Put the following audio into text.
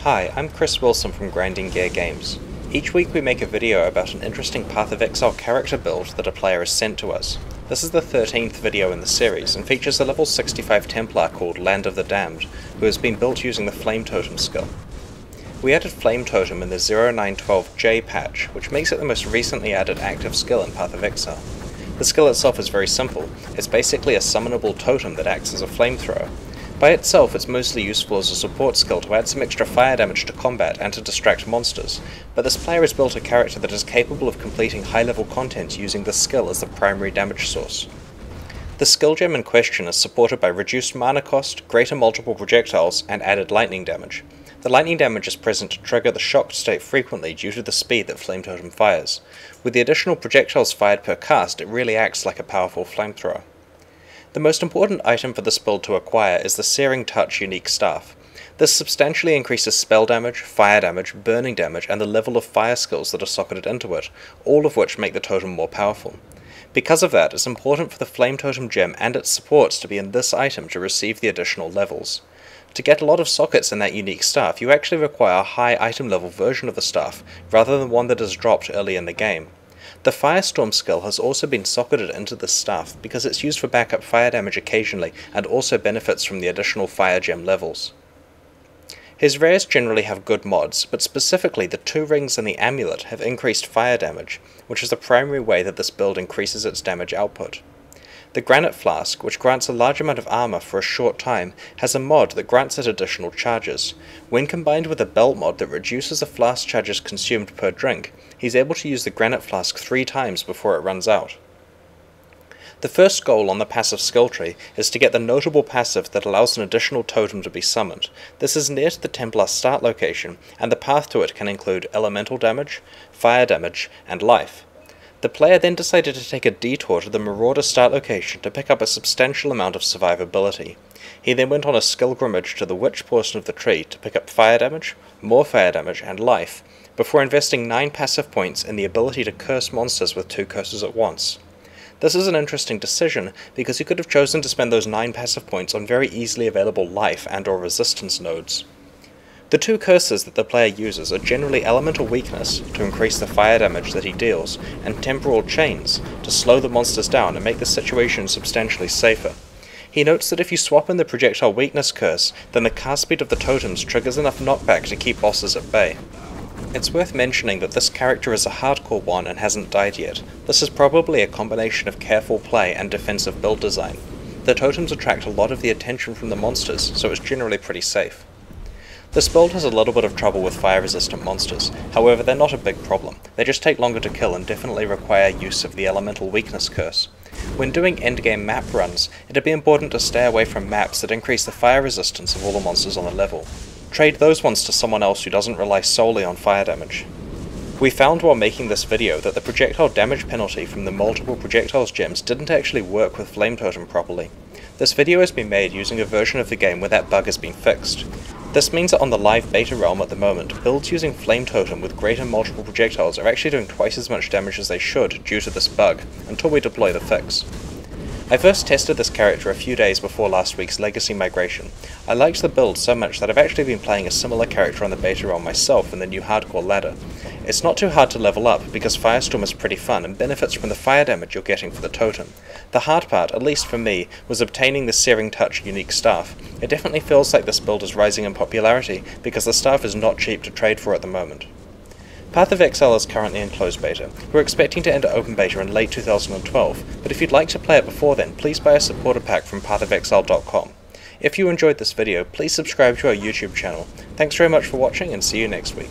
Hi, I'm Chris Wilson from Grinding Gear Games. Each week we make a video about an interesting Path of Exile character build that a player has sent to us. This is the 13th video in the series and features a level 65 Templar called Land of the Damned, who has been built using the Flame Totem skill. We added Flame Totem in the 0912J patch, which makes it the most recently added active skill in Path of Exile. The skill itself is very simple. It's basically a summonable totem that acts as a flamethrower. By itself, it's mostly useful as a support skill to add some extra fire damage to combat and to distract monsters, but this player has built a character that is capable of completing high-level content using this skill as the primary damage source. The skill gem in question is supported by reduced mana cost, greater multiple projectiles, and added lightning damage. The lightning damage is present to trigger the shocked state frequently due to the speed that Flame Totem fires. With the additional projectiles fired per cast, it really acts like a powerful flamethrower. The most important item for this build to acquire is the Searing Touch unique staff. This substantially increases spell damage, fire damage, burning damage, and the level of fire skills that are socketed into it, all of which make the totem more powerful. Because of that, it's important for the Flame Totem gem and its supports to be in this item to receive the additional levels. To get a lot of sockets in that unique staff, you actually require a high item level version of the staff, rather than one that is dropped early in the game. The Firestorm skill has also been socketed into this staff because it's used for backup fire damage occasionally and also benefits from the additional fire gem levels. His rares generally have good mods, but specifically the 2 rings and the amulet have increased fire damage, which is the primary way that this build increases its damage output. The Granite Flask, which grants a large amount of armor for a short time, has a mod that grants it additional charges. When combined with a belt mod that reduces the flask charges consumed per drink, he's able to use the Granite Flask 3 times before it runs out. The first goal on the passive skill tree is to get the notable passive that allows an additional totem to be summoned. This is near to the Templar start location, and the path to it can include elemental damage, fire damage, and life. The player then decided to take a detour to the Marauder start location to pick up a substantial amount of survivability. He then went on a skill grimmage to the Witch portion of the tree to pick up fire damage, more fire damage, and life, before investing 9 passive points in the ability to curse monsters with 2 curses at once. This is an interesting decision, because he could have chosen to spend those 9 passive points on very easily available life and or resistance nodes. The 2 curses that the player uses are generally Elemental Weakness, to increase the fire damage that he deals, and Temporal Chains, to slow the monsters down and make the situation substantially safer. He notes that if you swap in the Projectile Weakness curse, then the cast speed of the totems triggers enough knockback to keep bosses at bay. It's worth mentioning that this character is a hardcore one and hasn't died yet. This is probably a combination of careful play and defensive build design. The totems attract a lot of the attention from the monsters, so it's generally pretty safe. This build has a little bit of trouble with fire-resistant monsters, however they're not a big problem. They just take longer to kill and definitely require use of the Elemental Weakness curse. When doing endgame map runs, it'd be important to stay away from maps that increase the fire resistance of all the monsters on the level. Trade those ones to someone else who doesn't rely solely on fire damage. We found while making this video that the projectile damage penalty from the multiple projectiles gems didn't actually work with Flame Totem properly. This video has been made using a version of the game where that bug has been fixed. This means that on the live beta realm at the moment, builds using Flame Totem with greater multiple projectiles are actually doing twice as much damage as they should due to this bug, until we deploy the fix. I first tested this character a few days before last week's Legacy migration. I liked the build so much that I've actually been playing a similar character on the beta realm myself in the new hardcore ladder. It's not too hard to level up because Firestorm is pretty fun and benefits from the fire damage you're getting for the totem. The hard part, at least for me, was obtaining the Searing Touch unique staff. It definitely feels like this build is rising in popularity because the staff is not cheap to trade for at the moment. Path of Exile is currently in closed beta. We're expecting to enter open beta in late 2012, but if you'd like to play it before then, please buy a supporter pack from pathofexile.com. If you enjoyed this video, please subscribe to our YouTube channel. Thanks very much for watching and see you next week.